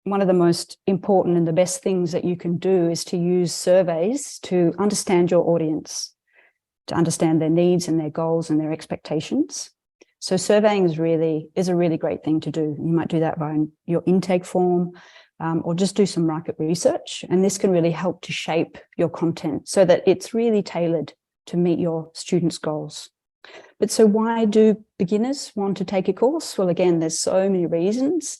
one of the most important and the best things that you can do is to use surveys to understand your audience, to understand their needs and their goals and their expectations. So surveying is a really great thing to do. You might do that via your intake form, or just do some market research. And this can really help to shape your content so that it's really tailored to meet your students' goals. But so why do beginners want to take a course? Well, again, there's so many reasons.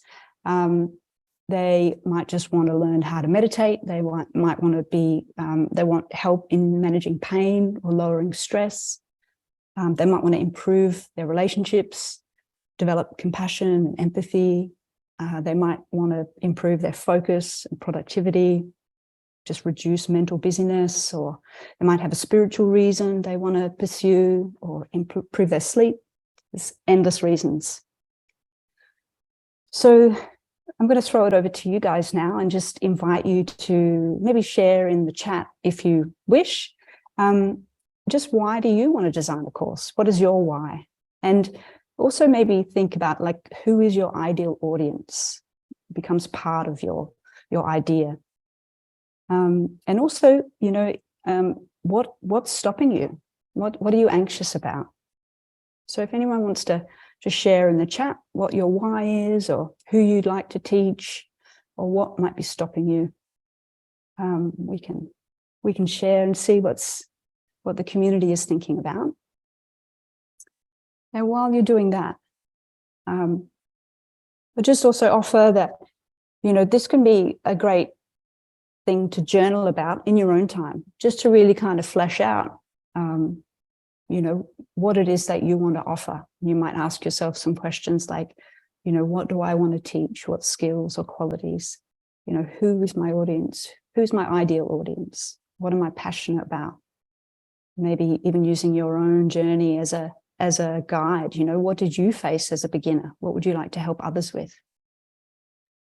They might just want to learn how to meditate. They might want to be, they want help in managing pain or lowering stress. They might want to improve their relationships, develop compassion and empathy. They might want to improve their focus and productivity, just reduce mental busyness, or they might have a spiritual reason they want to pursue, or improve their sleep. There's endless reasons. So I'm going to throw it over to you guys now and just invite you to maybe share in the chat if you wish. Just why do you want to design a course? What is your why? And also maybe think about, like, who is your ideal audience? It becomes part of your idea. And also, you know, what's stopping you? What are you anxious about? So if anyone wants to just share in the chat what your why is, or who you'd like to teach, or what might be stopping you, we can share and see what the community is thinking about. And while you're doing that, I'll just also offer that, you know, this can be a great thing to journal about in your own time, just to really kind of flesh out, you know, what it is that you want to offer. You might ask yourself some questions like, you know, what do I want to teach? What skills or qualities? You know, who is my audience? Who's my ideal audience? What am I passionate about? Maybe even using your own journey as a guide. You know, what did you face as a beginner? What would you like to help others with?